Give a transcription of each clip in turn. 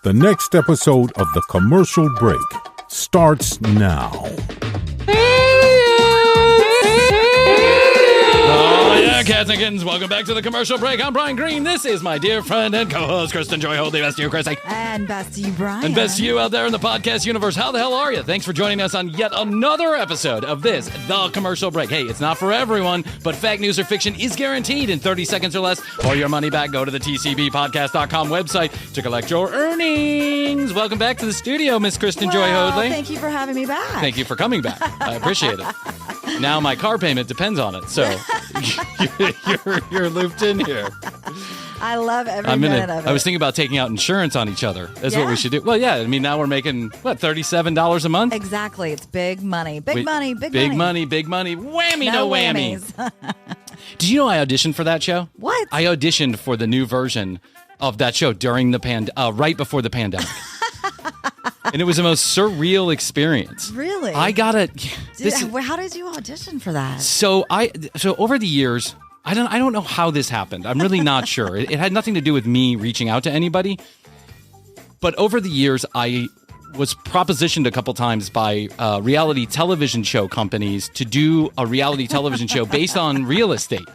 The next episode of The Commercial Break starts now. Cats and kittens, welcome back to The Commercial Break. I'm Bryan Green. This is my dear friend and co-host, Kristen Joy Holdley. Best to you, Krissy. And best to you, Bryan. And best to you out there in the podcast universe. How the hell are you? Thanks for joining us on yet another episode of this, The Commercial Break. Hey, it's not for everyone, but fact, news, or fiction is guaranteed in 30 seconds or less. For your money back, go to the tcbpodcast.com website to collect your earnings. Welcome back to the studio, Miss Kristen Joy Holdley. Thank you for having me back. Thank you for coming back. I appreciate it. Now my car payment depends on it, so you're looped in here. I love every minute of it. I was thinking about taking out insurance on each other. That's what we should do. Well, yeah. I mean, now we're making, $37 a month? Exactly. It's big money. Big money. Big money. Whammy, no whammy. Did you know I auditioned for that show? What? I auditioned for the new version of that show during the right before the pandemic. And it was the most surreal experience. Really? I got it. How did you audition for that? So over the years, I don't know how this happened. I'm really not sure. It had nothing to do with me reaching out to anybody. But over the years, I was propositioned a couple times by reality television show companies to do a reality television show based on real estate.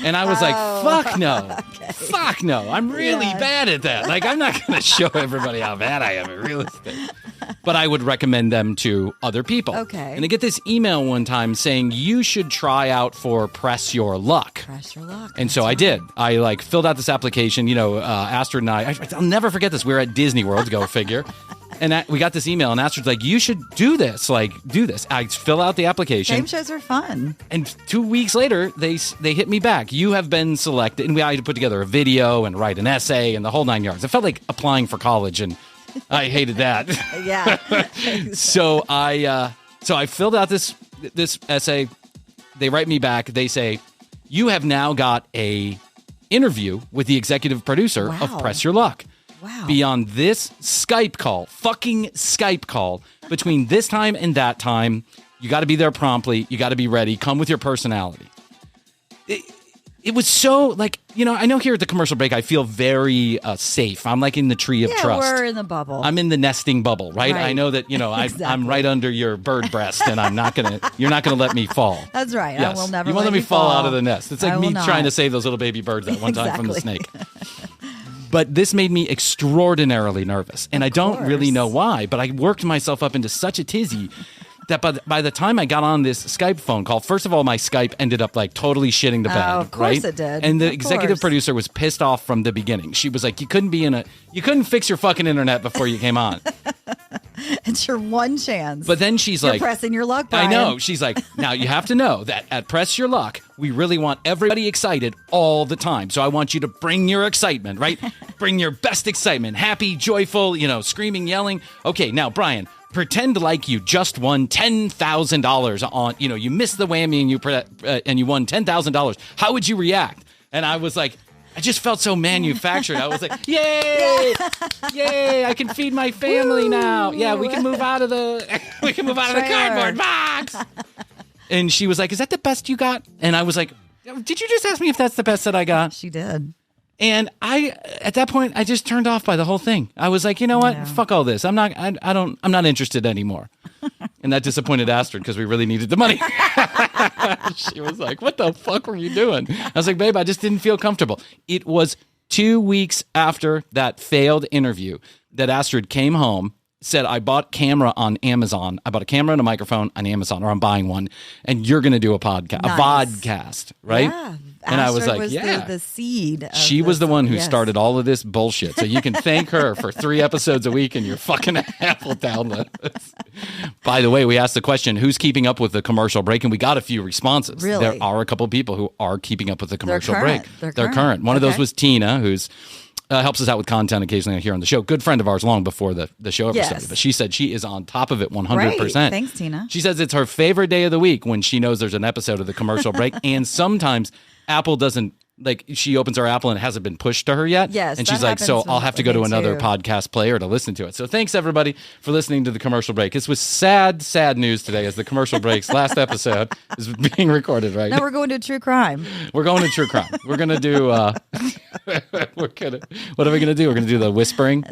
And I was like, fuck no. Okay. Fuck no. I'm really bad at that. Like, I'm not going to show everybody how bad I am at real estate. But I would recommend them to other people. Okay. And I get this email one time saying, you should try out for Press Your Luck. Press Your Luck. And so I did. I filled out this application. Astrid and I'll never forget this. We were at Disney World, go figure. And we got this email, and Astrid's like, you should do this. Do this. I fill out the application. Game shows are fun. And 2 weeks later, they hit me back. You have been selected. And I had to put together a video and write an essay and the whole 9 yards. It felt like applying for college, and I hated that. Yeah. So I filled out this essay. They write me back. They say, you have now got a interview with the executive producer of Press Your Luck. Wow. Be on this fucking Skype call between this time and that time. You got to be there promptly. You got to be ready. Come with your personality. It was so I know here at the Commercial Break, I feel very safe. I'm like in the tree of trust. We're in the bubble. I'm in the nesting bubble, right? I know that, Exactly. I'm right under your bird breast, and you're not going to let me fall. That's right. Yes. I will never you won't let me fall out of the nest. It's like me trying to save those little baby birds that one time from the snake. But this made me extraordinarily nervous. And I don't really know why, but I worked myself up into such a tizzy that by the time I got on this Skype phone call, first of all, my Skype ended up totally shitting the bed. Oh, of course it did. And the executive producer was pissed off from the beginning. She was like, you couldn't fix your fucking internet before you came on. It's your one chance. But then she's You're pressing your luck, Bryan. I know. She's like, now you have to know that at Press Your Luck, we really want everybody excited all the time. So I want you to bring your excitement, right? Bring your best excitement. Happy, joyful, screaming, yelling. Okay, now, Bryan, pretend like you just won $10,000 on, you missed the whammy and you won $10,000. How would you react? And I was like, I just felt so manufactured. I was like, yay, yay, I can feed my family now. Yeah, we can move out of the cardboard box. And she was like, is that the best you got? And I was like, did you just ask me if that's the best that I got? She did. And at that point, I just turned off by the whole thing. I was like, you know what? Yeah. Fuck all this. I'm not interested anymore. And that disappointed Astrid because we really needed the money. She was like, what the fuck were you doing? I was like, babe, I just didn't feel comfortable. It was 2 weeks after that failed interview that Astrid came home, said, I bought camera on Amazon. I bought a camera and a microphone on Amazon, or I'm buying one, and you're going to do a podcast, a vodcast, right? Yeah. And I was like, the seed. She was the one who started all of this bullshit. So you can thank her for 3 episodes a week and your fucking Apple downloads. By the way, we asked the question, who's keeping up with the Commercial Break? And we got a few responses. Really? There are a couple of people who are keeping up with the Commercial current. Break. They're current. One of those was Tina, who's helps us out with content occasionally here on the show. Good friend of ours long before the show ever started. But she said she is on top of it 100%. Great. Thanks, Tina. She says it's her favorite day of the week when she knows there's an episode of the Commercial Break. And sometimes Apple doesn't like she opens her Apple and it hasn't been pushed to her yet. Yes, and that she's like, so happens I'll have to go to with me another too. podcast player to listen to it. So thanks everybody for listening to the commercial break. This was sad news today as the commercial breaks last episode is being recorded right No, now. we're going to true crime. We're going to true crime. We're gonna do what are we gonna do? We're gonna do the whispering.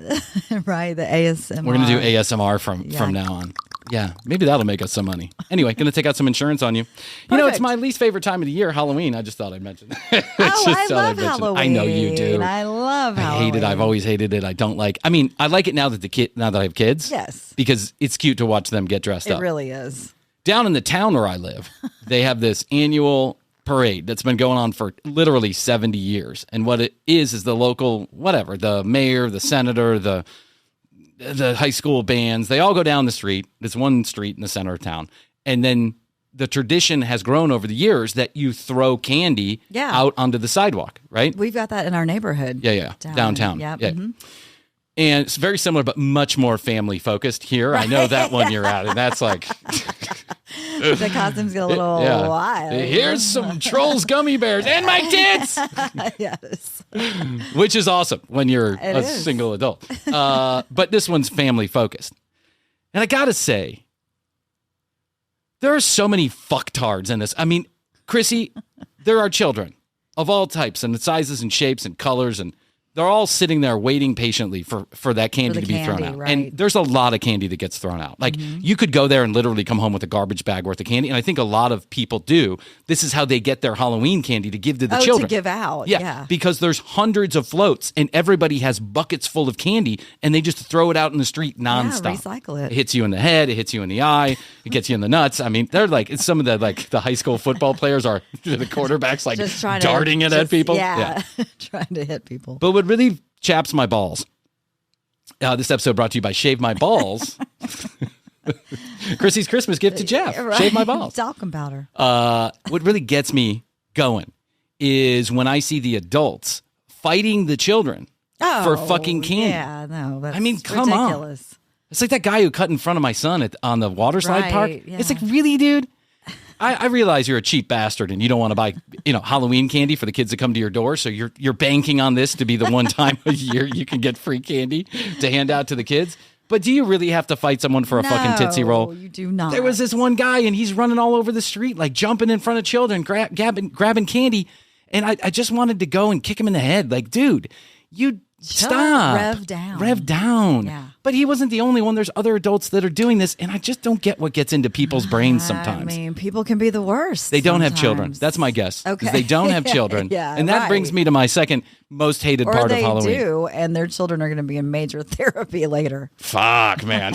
Right, the ASMR. We're gonna do ASMR from now on. Yeah, maybe that'll make us some money. Anyway, gonna take out some insurance on you. You know, it's Perfect. my least favorite time of the year, Halloween. I just thought I'd mention. I love Halloween. I know you do. I love Halloween. I hate it. I've always hated it. I don't like. I mean, I like it now that I have kids. Yes. Because it's cute to watch them get dressed It up. really is. Down in the town where I live, they have this annual parade that's been going on for literally 70 years. And what it is the local, whatever, the mayor, the senator, the high school bands, they all go down the street. There's one street in the center of town. And then the tradition has grown over the years that you throw candy out onto the sidewalk, right? We've got that in our neighborhood. Yeah. Downtown. Yep. Yeah. Mm-hmm. And it's very similar, but much more family focused here. I know that one you're at, and that's like The costumes get a little wild. Here's some Trolls gummy bears and my tits, Yes. which is awesome when you're a is. single adult. But this one's family focused, and I gotta say, there are so many fucktards in this. I mean, Krissy, there are children of all types and sizes and shapes and colors, and they're all sitting there waiting patiently for that candy to be thrown out. Right. And there's a lot of candy that gets thrown out. Like you could go there and literally come home with a garbage bag worth of candy. And I think a lot of people do. This is how they get their Halloween candy to give to the children. To give out. Yeah, because there's hundreds of floats and everybody has buckets full of candy and they just throw it out in the street nonstop. Yeah, recycle it. It hits you in the head. It hits you in the eye. It gets you in the nuts. I mean, they're like, it's some of the high school football players are the quarterbacks like Just trying darting it at people. Yeah. Trying to hit people. But what really chaps my balls. This episode brought to you by Shave My Balls. Krissy's Christmas gift to Jeff. Right. Shave my balls. Talcum powder. What really gets me going is when I see the adults fighting the children for fucking candy. Yeah, no. That's I mean, come ridiculous. on. It's like that guy who cut in front of my son on the water slide Right, park. yeah. It's like, really, dude? I realize you're a cheap bastard and you don't want to buy, Halloween candy for the kids that come to your door. So you're banking on this to be the one time a year you can get free candy to hand out to the kids. But do you really have to fight someone for a fucking Tootsie Roll? You do not. There was this one guy and he's running all over the street, like jumping in front of children, grabbing candy. And I just wanted to go and kick him in the head. Like, dude, you stop. Rev down. Yeah. But he wasn't the only one. There's other adults that are doing this. And I just don't get what gets into people's brains sometimes. I mean, people can be the worst. They don't have children. sometimes. That's my guess. Okay. They don't have children. Yeah, and that right. brings me to my second most hated Or part they of Halloween. do, and their children are going to be in major therapy later. Fuck, man.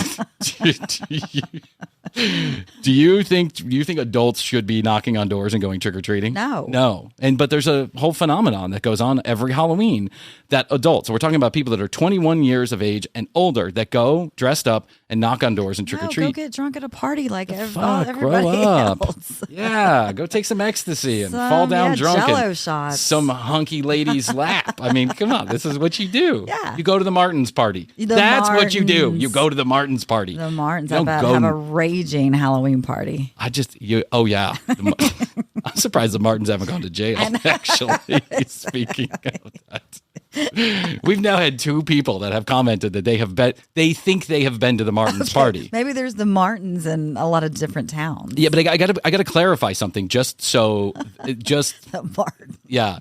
Do you think adults should be knocking on doors and going trick or treating? No. But there's a whole phenomenon that goes on every Halloween that adults, so we're talking about people that are 21 years of age and older that go dressed up and knock on doors and trick or treat. Go get drunk at a party like Fuck, everybody grow up. else. Yeah, go take some ecstasy and fall down drunk Jell-O in shots. some hunky lady's lap. I mean, come on, this is what you do. Yeah. You go to the Martins party. That's what you do. You go to the Martins party. The Martins You don't have go- a raging Halloween party. Oh yeah. I'm surprised the Martins haven't gone to jail, actually, speaking of that. We've now had two people that have commented that they think they have been to the Martins party. Maybe there's the Martins in a lot of different towns. Yeah, but I got to clarify something The Martins. yeah.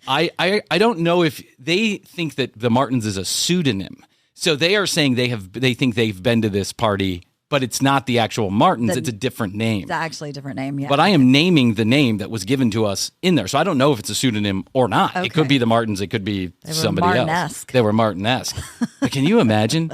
I don't know if they think that the Martins is a pseudonym. So they are saying they think they've been to this party, but it's not the actual Martins. It's a different name. It's actually a different name, yeah. But I am naming the name that was given to us in there. So I don't know if it's a pseudonym or not. Okay. It could be the Martins. It could be somebody else. Martin-esque. They were Martin-esque. But can you imagine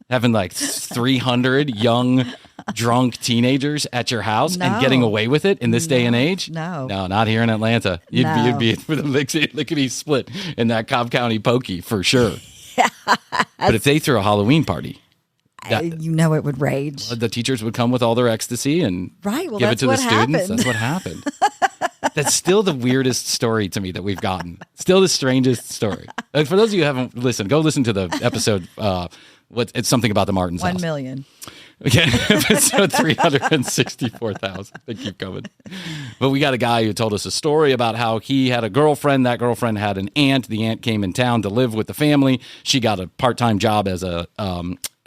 having like 300 young, drunk teenagers at your house and getting away with it in this day and age? No. No, not here in Atlanta. You'd be for the lickety split in that Cobb County pokey for sure. But if they threw a Halloween party, it would rage. the teachers would come with all their ecstasy and Right, well, give it that's to the what students. happened. That's what happened. That's still the weirdest story to me that we've gotten. Still the strangest story. For those of you who haven't listened, go listen to the episode. It's something about the Martins 1 house. million. Okay, episode 364,000. They keep coming. But we got a guy who told us a story about how he had a girlfriend. That girlfriend had an aunt. The aunt came in town to live with the family. She got a part-time job as a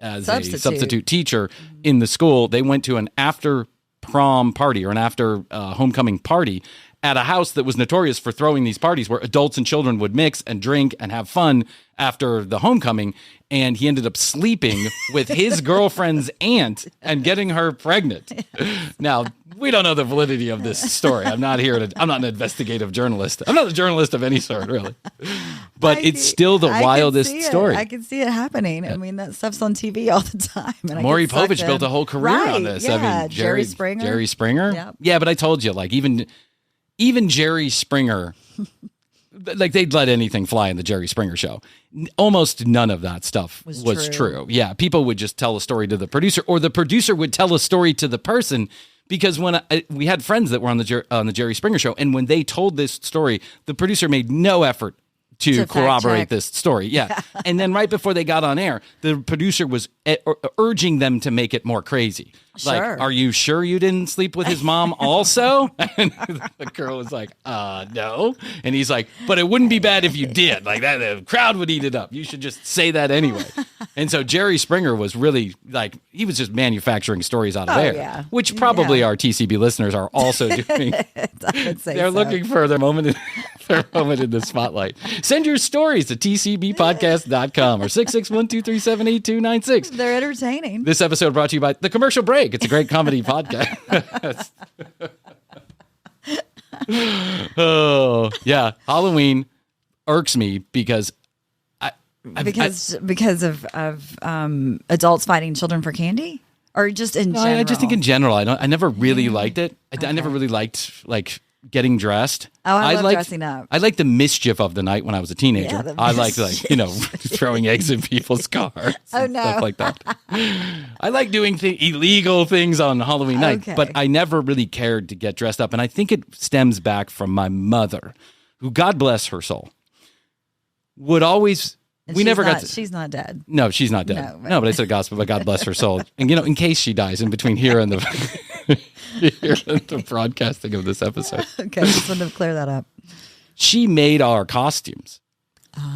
substitute teacher in the school. They went to an after prom party or an after homecoming party at a house that was notorious for throwing these parties where adults and children would mix and drink and have fun after the homecoming. And he ended up sleeping with his girlfriend's aunt and getting her pregnant. Now, we don't know the validity of this story. I'm not an investigative journalist. I'm not a journalist of any sort, really. But it's still the wildest story. I can see it happening. I mean, that stuff's on TV all the time. And Maury Povich built a whole career on this. Yeah, I mean, Jerry Springer. Jerry Springer? Yep. Yeah, but I told you, like, even Jerry Springer, like, they'd let anything fly in the Jerry Springer show. Almost none of that stuff was true. Yeah, people would just tell a story to the producer, or the producer would tell a story to the person. Because when we had friends that were on the Jerry Springer show, and when they told this story, the producer made no effort to corroborate this story. Yeah. And then right before they got on air, the producer was urging them to make it more crazy. Sure. Like, are you sure you didn't sleep with his mom also? And the girl was like, no. And he's like, but it wouldn't be bad if you did. Like, that, the crowd would eat it up. You should just say that anyway. And so Jerry Springer was really, like, he was just manufacturing stories out of air, which probably our TCB listeners are also doing. They're looking for their moment in the spotlight. Send your stories to tcbpodcast.com or 661-237-8296. They're entertaining. This episode brought to you by The Commercial Break. It's a great comedy podcast. Oh, yeah. Halloween irks me because because of adults fighting children for candy, or just in general? I just think in general. I never really liked it. I never really liked, like, getting dressed. Oh, I love dressing up. I liked the mischief of the night when I was a teenager. Yeah, I liked, like, throwing eggs in people's cars. Oh, no. Stuff like that. I like doing illegal things on Halloween night, but I never really cared to get dressed up. And I think it stems back from my mother, who, God bless her soul, would always... She's not dead. No, she's not dead. No, but I said gospel, but God bless her soul. And, in case she dies in between here and the broadcasting of this episode. Okay, just wanted to clear that up. She made our costumes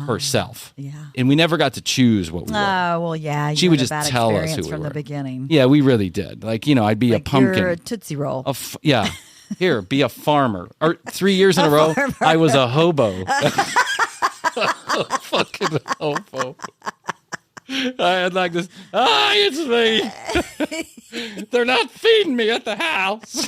herself. Yeah. And we never got to choose what we were. Oh, well, yeah. She would just tell us who we were. From the beginning. Yeah, we really did. Like, I'd be a pumpkin. You're a Tootsie Roll. Yeah. Here, be a farmer. Or 3 years in a row, I was a hobo. Fucking hobo. I had like this, it's me. They're not feeding me at the house.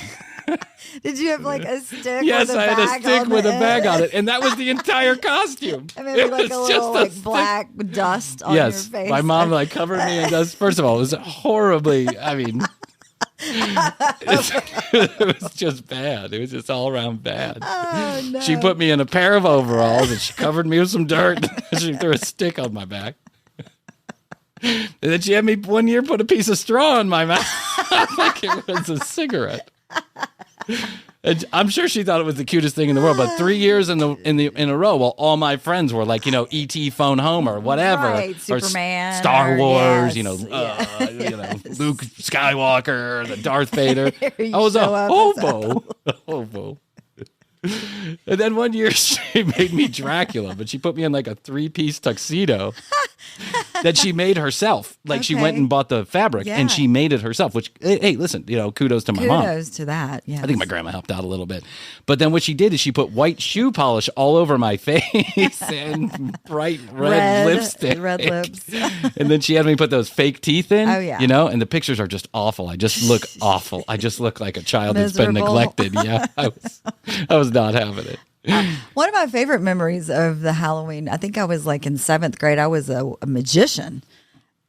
Did you have like a stick? Yes, with a I had a stick with a bag on it, and that was the entire costume. And maybe like a little like black dust on your face. My mom like covered me in dust. First of all, it was horribly, it was just bad. It was just all around bad. Oh, no. She put me in a pair of overalls and she covered me with some dirt. She threw a stick on my back. And then she had me one year put a piece of straw in my mouth like it was a cigarette. And I'm sure she thought it was the cutest thing in the world, but 3 years in a row, while all my friends were like, E.T. Phone Home or whatever, right, Superman, or Star Wars, yes, Luke Skywalker, the Darth Vader. I was a hobo. And then one year she made me Dracula, but she put me in like a 3-piece tuxedo that she made herself. Like she went and bought the fabric and she made it herself, which, hey, listen, kudos to my mom. Kudos to that, yeah. I think my grandma helped out a little bit. But then what she did is she put white shoe polish all over my face and bright red lipstick. Red lips. And then she had me put those fake teeth in, oh, yeah. And the pictures are just awful. I just look awful. I just look like a child that's been neglected. Yeah, I was not having it. One of my favorite memories of the Halloween, I think I was like in 7th grade, I was a magician.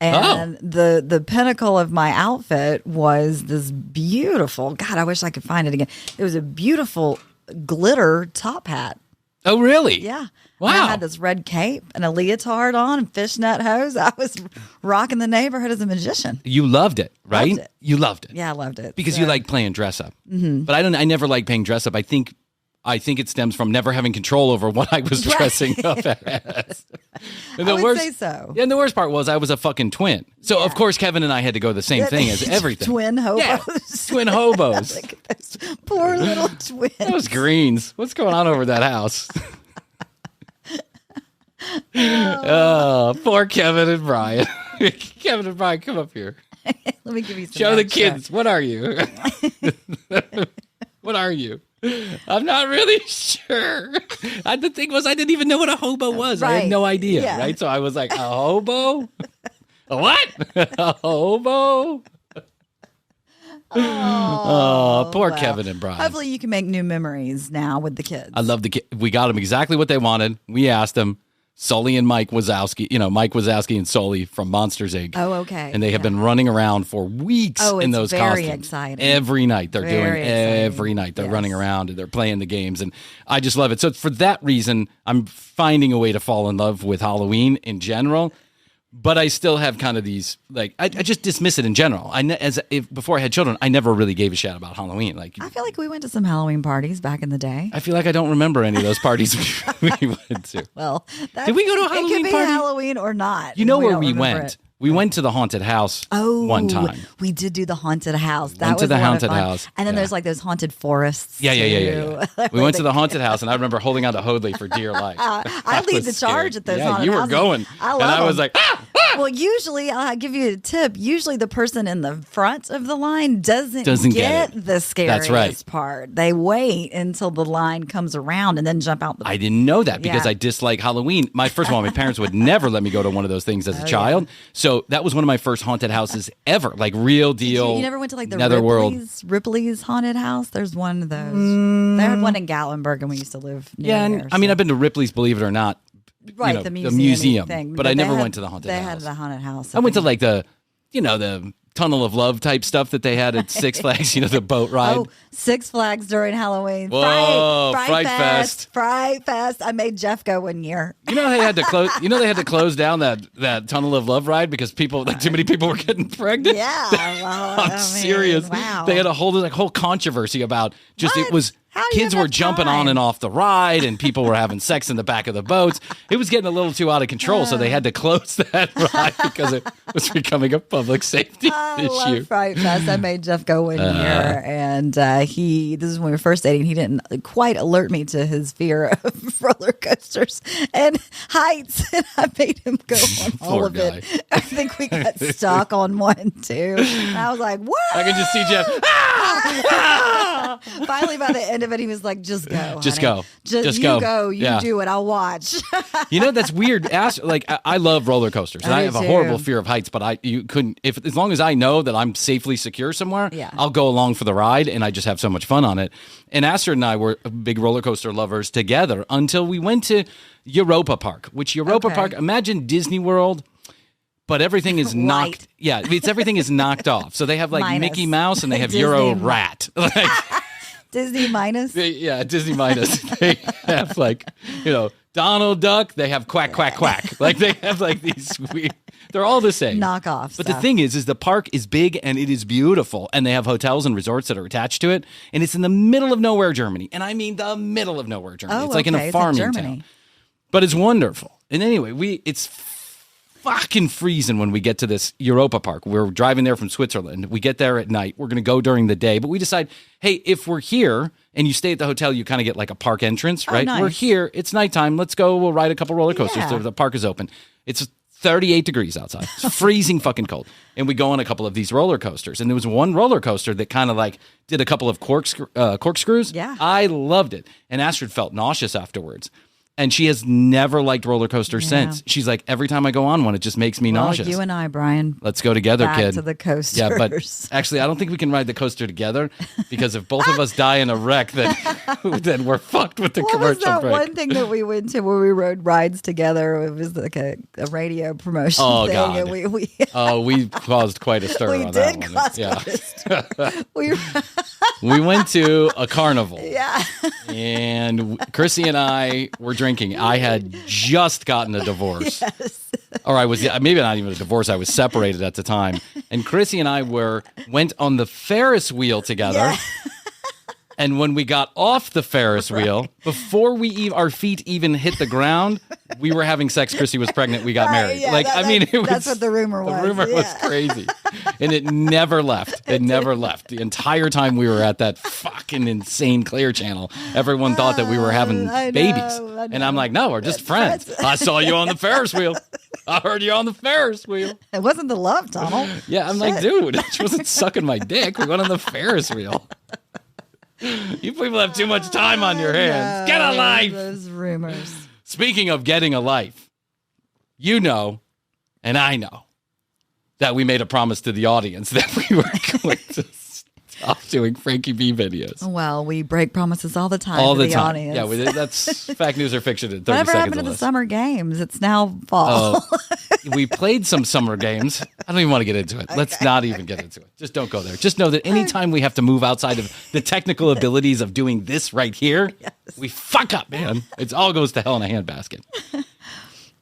And the pinnacle of my outfit was this beautiful, God, I wish I could find it again. It was a beautiful glitter top hat. Oh, really? Yeah. Wow. And I had this red cape and a leotard on and fishnet hose. I was rocking the neighborhood as a magician. You loved it, right? Loved it. You loved it. Yeah, I loved it. Because you like playing dress up. Mm-hmm. But I never liked playing dress up. I think I think it stems from never having control over what I was dressing up as. And I would say so. And the worst part was I was a fucking twin. So, of course, Kevin and I had to go the same thing as everything. Twin hobos. Yeah, twin hobos. Look at those poor little twins. Those greens. What's going on over that house? Oh, poor Kevin and Bryan. Kevin and Bryan, come up here. Let me give you some Show the extra. kids. What are you? What are you? I'm not really sure. The thing was, I didn't even know what a hobo was. I had no idea, right? So I was like, a hobo? A what? A hobo? Oh, poor Kevin and Bryan. Hopefully you can make new memories now with the kids. I love the kid. We got them exactly what they wanted. We asked them. Sully and Mike Wazowski, Mike Wazowski and Sully from Monsters, Inc. Oh, okay. And they have been running around for weeks in those costumes. Very exciting. Every night they're every night they're running around and they're playing the games. And I just love it. So for that reason, I'm finding a way to fall in love with Halloween in general. But I still have kind of these, like, I just dismiss it in general. Before I had children, I never really gave a shit about Halloween. Like, I feel like we went to some Halloween parties back in the day. I feel like I don't remember any of those parties we went to. Well, did we go to a Halloween party? It could be party? Halloween or not. You know where we went? We went to the haunted house one time. We did do the haunted house. Went to the haunted house. And then there's like those haunted forests. Yeah. We went to the haunted house, and I remember holding on to Hoadley for dear life. I lead the charge at those haunted you were houses. going. I was like, Well, usually, I'll give you a tip. Usually the person in the front of the line doesn't get the scariest part. They wait until the line comes around and then jump out. I didn't know that because I dislike Halloween. First of all, my parents would never let me go to one of those things as a child. Yeah. So that was one of my first haunted houses ever, like real deal. You never went to like the Ripley's haunted house? There's one of those. They had one in Gatlinburg and we used to live near there. I mean, I've been to Ripley's, believe it or not. Right, the museum thing. But I never went to the haunted house. They had the haunted house. I went to like the Tunnel of Love type stuff that they had at Six Flags, the boat ride. Oh, Six Flags during Halloween. Whoa, Fright Fest. Fright Fest. I made Jeff go one year. They had to close. They had to close down that Tunnel of Love ride because too many people were getting pregnant. Yeah, well, I'm serious. Wow. They had a whole controversy about it was. Kids were jumping on and off the ride, and people were having sex in the back of the boats. It was getting a little too out of control, so they had to close that ride because it was becoming a public safety issue. I love Fright Fest. I made Jeff go one year, and this is when we were first dating. He didn't quite alert me to his fear of roller coasters and heights, and I made him go on all of it. I think we got stuck on one too. And I was like, "What?" I can just see Jeff. Finally, by the end of it, he was like, "Just go, just honey. go, just go. You do it. I'll watch." That's weird. I love roller coasters, and I have a horrible fear of heights. But you couldn't as long as I know that I'm safely secure somewhere. Yeah. I'll go along for the ride, and I just have so much fun on it. And Astrid and I were big roller coaster lovers together until we went to Europa Park. Which Europa Park? Imagine Disney World. But everything is knocked. Yeah, everything is knocked off. So they have like Mickey Mouse and they have Euro Rat. Disney minus? Yeah, Disney minus. They have Donald Duck. They have Quack, Quack, Quack. Like they have like these weird. They're all the same. Knockoffs. But the thing is the park is big and it is beautiful. And they have hotels and resorts that are attached to it. And it's in the middle of nowhere, Germany. And I mean the middle of nowhere, Germany. It's like in a farming town. But it's wonderful. And anyway, it's fucking freezing when we get to this Europa Park. We're driving there from Switzerland. We get there at night. We're going to go during the day. But we decide, hey, if we're here and you stay at the hotel, you kind of get like a park entrance, right? Nice. We're here. It's nighttime. Let's go. We'll ride a couple roller coasters. Yeah. The park is open. It's 38 degrees outside. It's freezing fucking cold. And we go on a couple of these roller coasters. And there was one roller coaster that kind of like did a couple of corkscrews. Yeah. I loved it. And Astrid felt nauseous afterwards. And she has never liked roller coasters since. She's like, every time I go on one, it just makes me nauseous. You and I, Bryan. Let's go together, back kid. To the coasters. Yeah, but actually, I don't think we can ride the coaster together because if both of us die in a wreck, then we're fucked with the commercial break. What was that break. one thing that we went to where we rode rides together? It was like a radio promotion thing. God. And we caused quite a stir on that one. We did cause quite a stir. We went to a carnival. Yeah. And Krissy and I were drinking. I had just gotten a divorce. Yes. Or I was, maybe not even a divorce. I was separated at the time. And Krissy and I went on the Ferris wheel together. Yeah. And when we got off the Ferris wheel, before our feet even hit the ground, we were having sex. Krissy was pregnant. We got married. Yeah, that's what the rumor was. The rumor was crazy. And it never left. It never left. The entire time we were at that fucking insane Clear Channel, everyone thought that we were having babies. And I'm like, no, we're just friends. I saw you on the Ferris wheel. I heard you on the Ferris wheel. It wasn't the love tunnel. Yeah, I'm like, dude, she wasn't sucking my dick. We went on the Ferris wheel. You people have too much time on your hands. Get a life. Those rumors. Speaking of getting a life, you know, and I know, that we made a promise to the audience that we were going to stop doing Frankie B videos. Well, we break promises all the time all to the time. audience. Yeah, that's fact, news, or fiction in 30 Whatever seconds happened to or the less. summer games? It's now fall. We played some summer games. I don't even want to get into it. Let's not even get into it. Just don't go there. Just know that anytime we have to move outside of the technical abilities of doing this right here, we fuck up, man. It all goes to hell in a handbasket.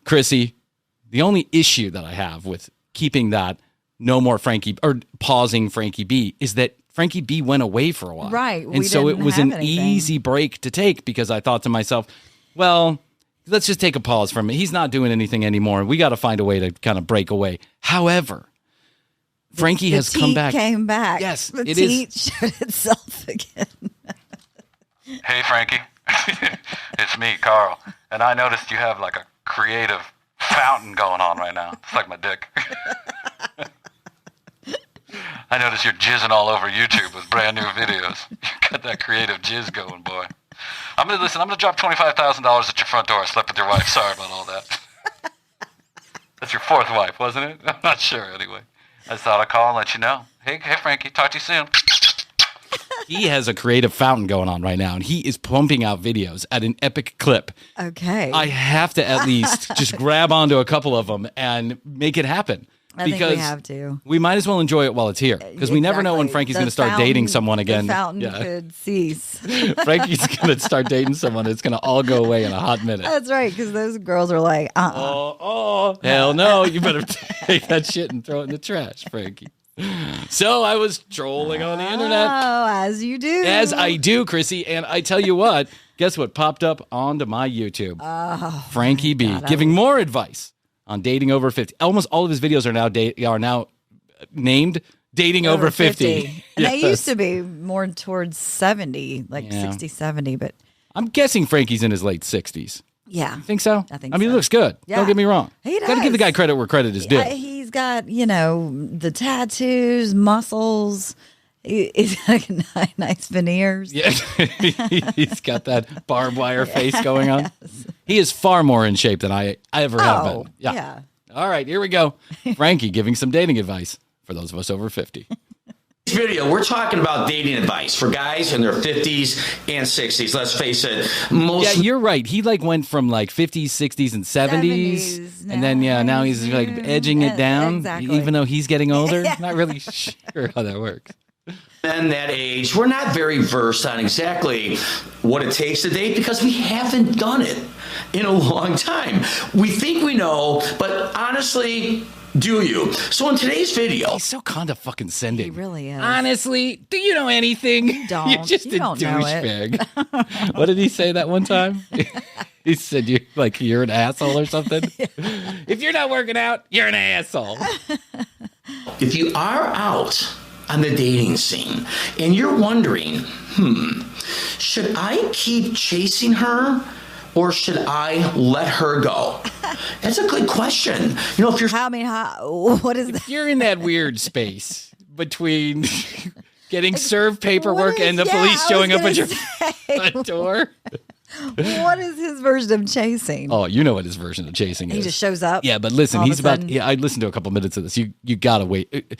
Krissy, the only issue that I have with keeping that no more Frankie or pausing Frankie B is that Frankie B went away for a while. Right. And so it was an easy break to take because I thought to myself, well, let's just take a pause from it. He's not doing anything anymore. We got to find a way to kind of break away. However, Frankie has come back. Came back. Yes, the it teat is. showed itself again. Hey, Frankie. It's me, Carl. And I noticed you have like a creative fountain going on right now. It's like my dick. I noticed you're jizzing all over YouTube with brand new videos. You got that creative jizz going, boy. I'm gonna drop $25,000 at your front door. I slept with your wife. Sorry about all that. That's your fourth wife, wasn't it? I'm not sure anyway. I just thought I'd call and let you know. Hey, Frankie, talk to you soon. He has a creative fountain going on right now, and he is pumping out videos at an epic clip. Okay. I have to at least just grab onto a couple of them and make it happen. I think we have to. We might as well enjoy it while it's here, because we never know when Frankie's going to start dating someone again. The fountain could cease. Frankie's going to start dating someone. It's going to all go away in a hot minute. That's right, because those girls are like, hell no. You better take that shit and throw it in the trash, Frankie. So I was trolling on the internet. Oh, as you do. As I do, Krissy. And I tell you what, guess what popped up onto my YouTube? Frankie B giving more advice on dating over 50. Almost all of his videos are now named Dating Over 50. And they used to be more towards 70, like 60, 70. But I'm guessing Frankie's in his late 60s. Yeah. Think so? I think I mean, so. he looks good. Yeah. Don't get me wrong. He does. Got to give the guy credit where credit is due. He's got, the tattoos, muscles. He's got nice veneers. Yeah. He's got that barbed wire face going on. Yes. He is far more in shape than I ever have been. Yeah. All right, here we go. Frankie giving some dating advice for those of us over 50. This video, we're talking about dating advice for guys in their 50s and 60s. Let's face it. Yeah, you're right. He went from 50s, 60s, and 70s. And then, now he's edging it down. Exactly. Even though he's getting older. Not really sure how that works. Men that age, we're not very versed on exactly what it takes to date because we haven't done it in a long time. We think we know, but honestly, do you? So in today's video, he's so kind of fucking sending. He really is. Honestly, do you know anything? You don't. You're just You a don't know douchebag. What did he say that one time? He said you're an asshole or something. If you're not working out, you're an asshole. If you are out on the dating scene and you're wondering, should I keep chasing her or should I let her go? That's a good question. If you're what is that? If you're in that weird space between getting served paperwork and the police showing up at your front door. What is his version of chasing? Oh, you know what his version of chasing is. He just shows up. Yeah, but listen, he's about. Yeah, I listened to a couple minutes of this. You gotta wait.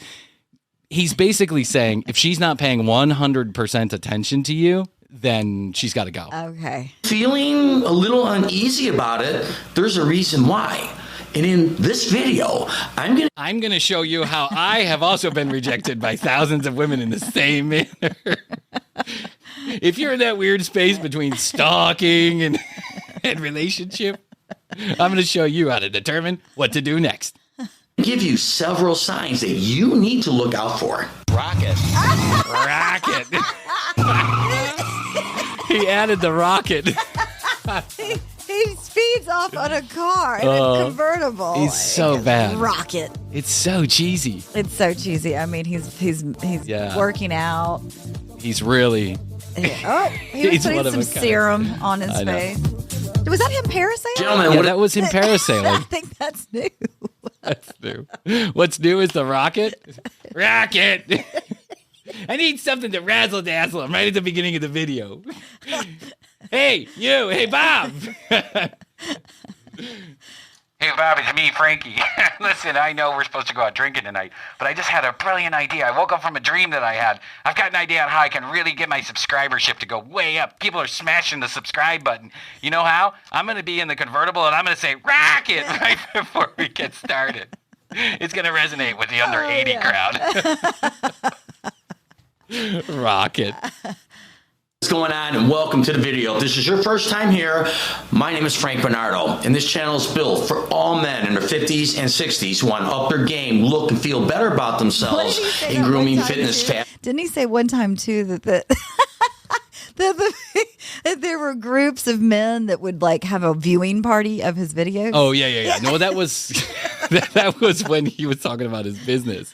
He's basically saying if she's not paying 100% attention to you, then she's got to go. Okay. Feeling a little uneasy about it, there's a reason why. And in this video, I'm gonna show you how I have also been rejected by thousands of women in the same manner. If you're in that weird space between stalking and relationship, I'm going to show you how to determine what to do next. give you several signs that you need to look out for. Rocket. He added the rocket. He speeds off on a car in a convertible. He's so bad. Rocket. It's so cheesy. It's so cheesy. I mean, he's working out. He's really. Oh, he was putting some serum on his face. Was that him parasailing? Gentlemen, Yeah, that was him parasailing. I think that's new. That's new. What's new is the rocket. Rocket. I need something to razzle dazzle him right at the beginning of the video. Hey, you. Hey, Bob. Hey, Bob, it's me, Frankie. Listen, I know we're supposed to go out drinking tonight, but I just had a brilliant idea. I woke up from a dream that I had. I've got an idea on how I can really get my subscribership to go way up. People are smashing the subscribe button. You know how? I'm going to be in the convertible, and I'm going to say, rocket, right before we get started. It's going to resonate with the under 80 crowd. Rocket. What's going on, and welcome to the video. If this is your first time here, my name is Frank Bernardo, and this channel is built for all men in their 50s and 60s who want to up their game, look, and feel better about themselves in grooming, fitness, fashion. Didn't he say one time too that that there were groups of men that would like have a viewing party of his videos? Oh, yeah. No, that was that was when he was talking about his business.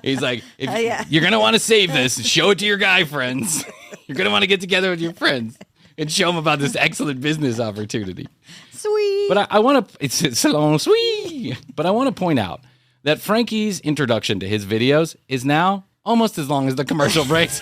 He's like, you're going to want to save this and show it to your guy friends. You're going to want to get together with your friends and show them about this excellent business opportunity. Sweet. But I want to, it's so sweet. But I want to point out that Frankie's introduction to his videos is now almost as long as the commercial breaks.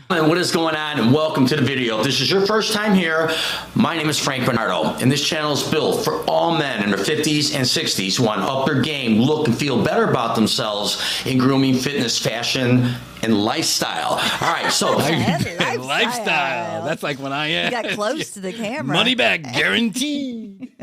What is going on, and welcome to the video. If this is your first time here, my name is Frank Bernardo, and this channel is built for all men in their 50s and 60s who want to up their game, look, and feel better about themselves in grooming, fitness, fashion, and lifestyle. All right, so lifestyle. That's like when I got close to the camera. Money back guaranteed.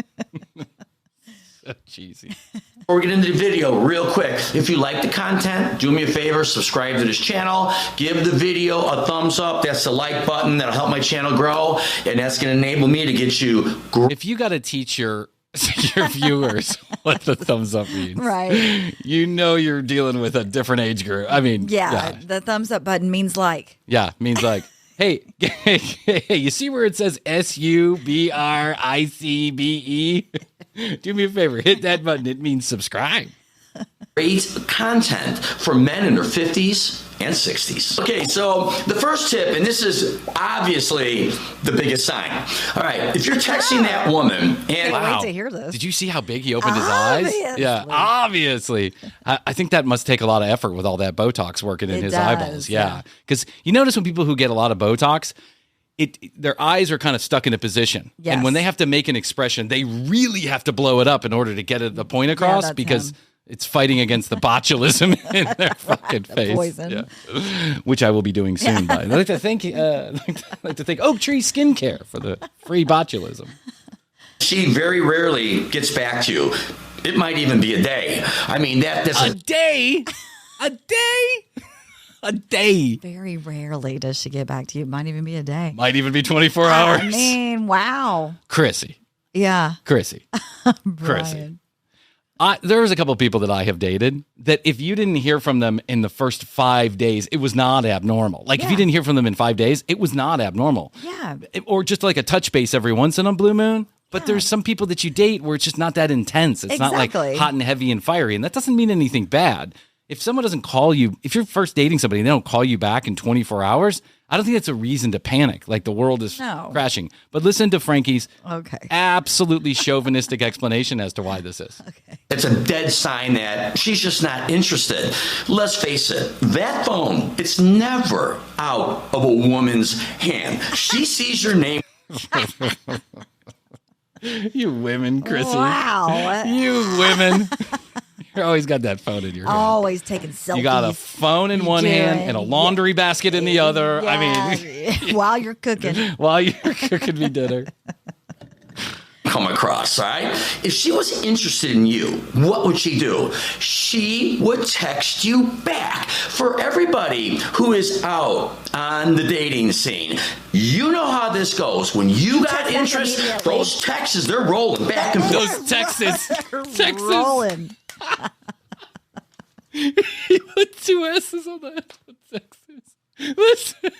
So cheesy. Before we get into the video, real quick, if you like the content, do me a favor, subscribe to this channel, give the video a thumbs up. That's the like button. That'll help my channel grow, and that's going to enable me to get you. If you got to teach your viewers what the thumbs up means, right? You know you're dealing with a different age group. I mean, the thumbs up button means like. Yeah, means like. Hey, you see where it says SUBRICBE? Do me a favor, hit that button. It means subscribe. Great content for men in their 50s and 60s. Okay, so the first tip, and this is obviously the biggest sign. All right, if you're texting that woman, and wait to hear this. Did you see how big he opened his eyes? Yeah, obviously. I think that must take a lot of effort with all that Botox working in his eyeballs. Yeah, because you notice when people who get a lot of Botox, their eyes are kind of stuck in a position. Yes. And when they have to make an expression, they really have to blow it up in order to get the point across because it's fighting against the botulism in their fucking face. Poison. Yeah. Which I will be doing soon. By. I'd like to thank Oak Tree Skincare for the free botulism. She very rarely gets back to you. It might even be a day. I mean, that's a day? A day? A day. Very rarely does she get back to you. It might even be a day. Might even be 24 hours. I mean, wow. Krissy. Yeah. Krissy. Krissy. There was a couple of people that I have dated that if you didn't hear from them in the first 5 days, it was not abnormal. Like if you didn't hear from them in 5 days, it was not abnormal. Yeah. Or just like a touch base every once in a blue moon. But there's some people that you date where it's just not that intense. It's not like hot and heavy and fiery. And that doesn't mean anything bad. If someone doesn't call you, if you're first dating somebody and they don't call you back in 24 hours, I don't think that's a reason to panic. Like the world is crashing. But listen to Frankie's absolutely chauvinistic explanation as to why this is. Okay. It's a dead sign that she's just not interested. Let's face it, that phone, it's never out of a woman's hand. She sees your name. You women, Krissy. Wow. You women. You always got that phone in your hand. Always taking selfies. You got a phone in one hand and a laundry basket in the other. Yeah. I mean, while you're cooking. While you're cooking me dinner. Come across, all right? If she was interested in you, what would she do? She would text you back. For everybody who is out on the dating scene, you know how this goes. When you got interest, those texts, they're rolling back and forth. Those texts. Rolling. You put two S's on that. Texas. Listen.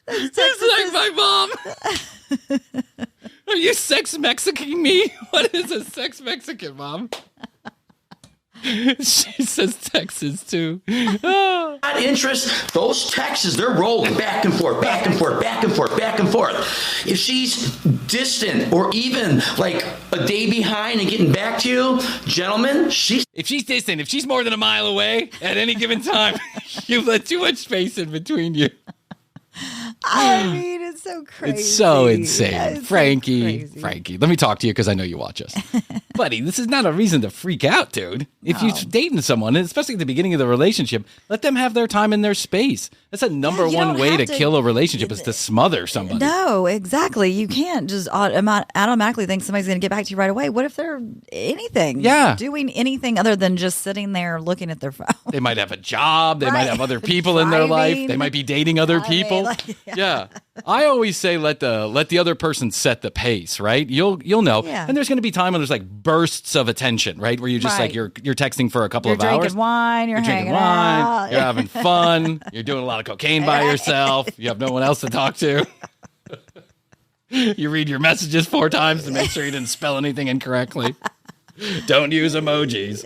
It's like my mom. Are you sex Mexican me? What is a sex Mexican, Mom? She says Texas too. Not interest, those texts, they're rolling back and forth, back and forth, back and forth, back and forth. If she's distant or even like a day behind and getting back to you, gentlemen, if she's distant, if she's more than a mile away at any given time, you let too much space in between you. I mean, it's so crazy. It's so insane. Yeah, it's Frankie, so crazy. Frankie, let me talk to you because I know you watch us. Buddy, this is not a reason to freak out, dude. If you're dating someone, and especially at the beginning of the relationship, let them have their time and their space. That's a number you one don't way have to to- kill a relationship is to smother somebody. No, exactly. You can't just automatically think somebody's going to get back to you right away. What if they're anything? Yeah. Doing anything other than just sitting there looking at their phone. They might have a job. They might Right. have other people in their life. Driving. They might be dating other I mean, people. like, yeah. I always say let the other person set the pace, right? You'll know. Yeah. And there's going to be time when there's like bursts of attention, right? Where you're just like Right. you're texting for a couple You're of drinking hours. wine. You're Drinking hanging wine, out. you're having fun, you're doing a lot of cocaine by yourself, you have no one else to talk to. You read your messages 4 times to make sure you didn't spell anything incorrectly. Don't use emojis.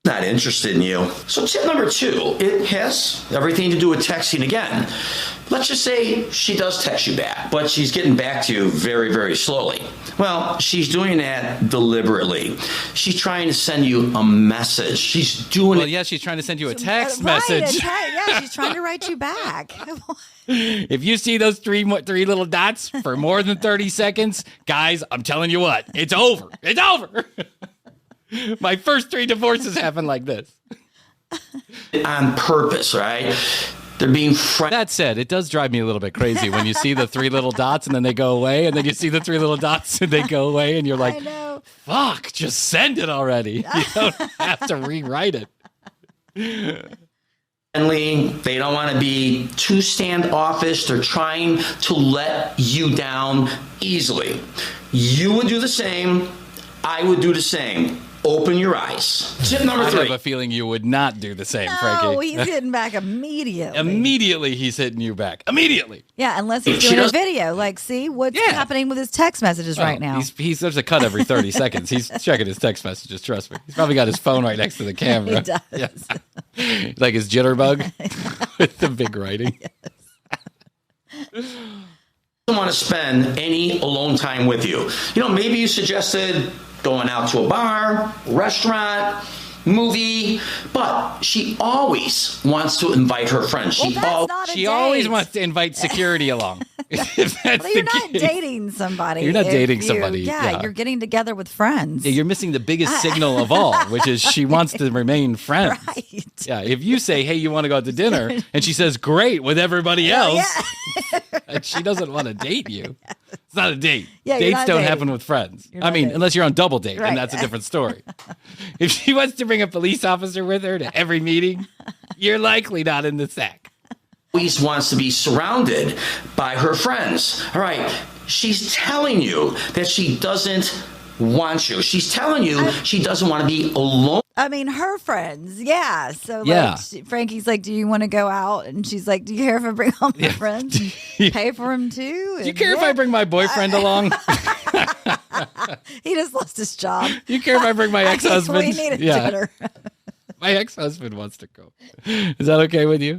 not interested in you. So tip number 2, it has everything to do with texting again. Let's just say she does text you back, but she's getting back to you very, very slowly. Well, she's doing that deliberately. She's trying to send you a message. She's doing Well, it. yeah, she's trying to send you a text Right, message. yeah, she's trying to write you back. If you see those three little dots for more than 30 seconds, guys, I'm telling you what, it's over. It's over. My first 3 divorces happened like this. On purpose, right? They're being friendly. That said, it does drive me a little bit crazy when you see the 3 little dots and then they go away, and then you see the 3 little dots and they go away, and you're I like, know. fuck, just send it already. You don't have to rewrite it. They don't want to be too standoffish. They're trying to let you down easily. You would do the same. I would do the same. Open your eyes. Tip number I 3. have a feeling you would not do the same, No, Frankie. he's hitting back immediately. Immediately, he's hitting you back. Immediately. Yeah, unless he's She doing a does- video. Like, see what's Yeah. happening with his text messages right now. There's a cut every 30 seconds. He's checking his text messages, trust me. He's probably got his phone right next to the camera. He does. Yeah. Like his jitterbug with the big writing. Doesn't want to spend any alone time with you. You know, maybe you suggested going out to a bar, restaurant, movie, but she always wants to invite her friends. Well, that's not a She date. always wants to invite security along. If that's Well, you're the not case. dating somebody. You're not if dating you- somebody, Yeah, yeah. you're getting together with friends. Yeah, you're missing the biggest signal of all, which is she wants to remain friends. Right. Yeah, if you say, hey, you want to go out to dinner, and she says, great, with everybody else, and she doesn't want to date you, it's not a date. Yeah, you're Dates not don't dating. happen with friends. You're I not mean, dating. unless you're on double date, Right. and that's a different story. If she wants to bring a police officer with her to every meeting, you're likely not in the sack. Always wants to be surrounded by her friends. All right, she's telling you that she doesn't want you. She's telling you she doesn't want to be alone. I mean, her friends, yeah. So, like, Yeah. Frankie's like, "Do you want to go out?" And she's like, "Do you care if I bring all my friends? And pay for them too?" Do you care if I bring my boyfriend along? He just lost his job. Do you care if I bring my ex-husband? We need a dinner. My ex-husband wants to go. Is that okay with you?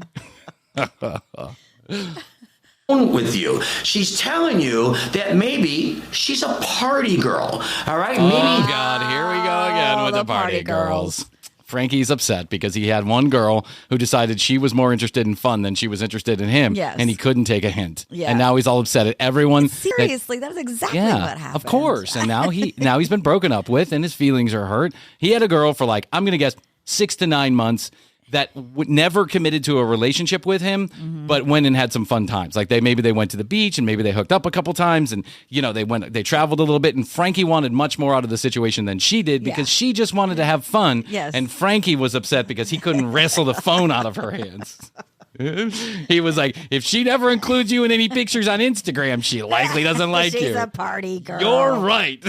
With you. She's telling you that maybe she's a party girl. All right? Oh, Maybe God, here we go again with the the party party girls. girls. Frankie's upset because he had one girl who decided she was more interested in fun than she was interested in him. Yes. And he couldn't take a hint. Yeah. And now he's all upset at everyone. Seriously, that's exactly Yeah, what happened. of course. And now he's been broken up with, and his feelings are hurt. He had a girl for like, I'm going to guess 6 to 9 months that never committed to a relationship with him, but went and had some fun times. Like maybe they went to the beach and maybe they hooked up a couple times, and they traveled a little bit. And Frankie wanted much more out of the situation than she did because she just wanted to have fun. Yes. And Frankie was upset because he couldn't wrestle the phone out of her hands. He was like, if she never includes you in any pictures on Instagram, she likely doesn't like She's you. a party girl. You're right.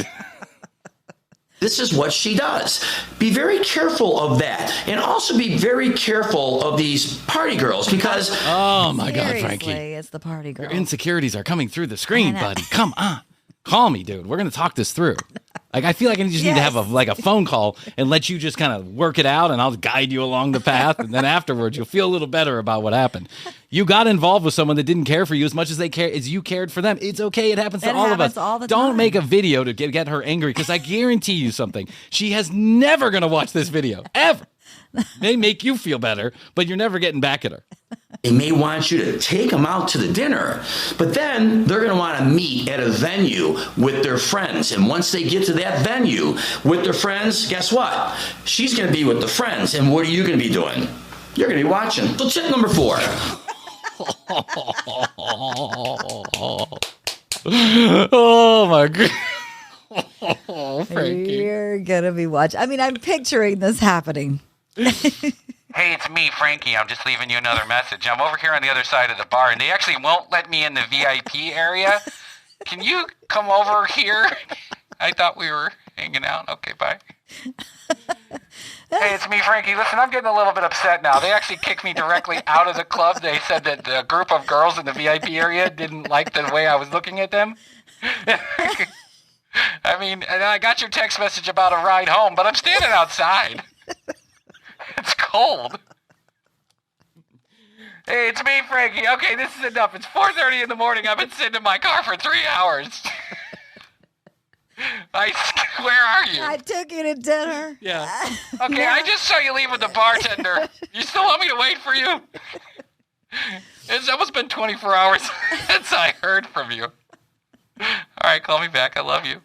This is what she does. Be very careful of that. And also be very careful of these party girls because... Oh, my God, Seriously, Frankie. it's the party girl. Your insecurities are coming through the screen, buddy. Come on. Call me, dude. We're going to talk this through. Like, I feel like I just need to have a phone call and let you just kind of work it out, and I'll guide you along the path. And then afterwards, you'll feel a little better about what happened. You got involved with someone that didn't care for you as much as you cared for them. It's okay. It happens to all of us. All the Don't time. make a video to get her angry, because I guarantee you something. She has never going to watch this video, ever. May make you feel better, but you're never getting back at her. They may want you to take them out to the dinner, but then they're going to want to meet at a venue with their friends. And once they get to that venue with their friends, guess what? She's going to be with the friends. And what are you going to be doing? You're going to be watching. So tip number 4. Oh, my God. Oh, Frankie. You're going to be watching. I mean, I'm picturing this happening. Hey, it's me, Frankie. I'm just leaving you another message. I'm over here on the other side of the bar, and they actually won't let me in the VIP area. Can you come over here? I thought we were hanging out. Okay, bye. Hey, it's me, Frankie. Listen, I'm getting a little bit upset now. They actually kicked me directly out of the club. They said that the group of girls in the VIP area didn't like the way I was looking at them. I mean, and I got your text message about a ride home, but I'm standing outside. It's cold. Hey, it's me, Frankie. Okay, this is enough. It's 4:30 in the morning. I've been sitting in my car for 3 hours. Where are you? I took you to dinner. Yeah. Okay, I just saw you leave with the bartender. You still want me to wait for you? It's almost been 24 hours since I heard from you. All right, call me back. I love you.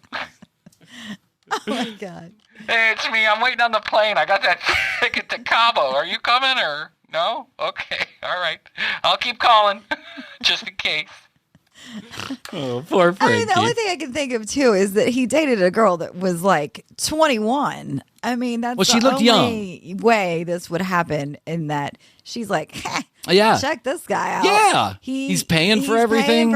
Oh, my God. Hey, it's me. I'm waiting on the plane. I got that ticket to Cabo. Are you coming or no? Okay. All right. I'll keep calling just in case. Oh, poor Frankie. I mean, the only thing I can think of, too, is that he dated a girl that was like 21. I mean, that's she the looked only way this would happen, in that she's like, Yeah. check this guy out. Yeah. He's paying for everything.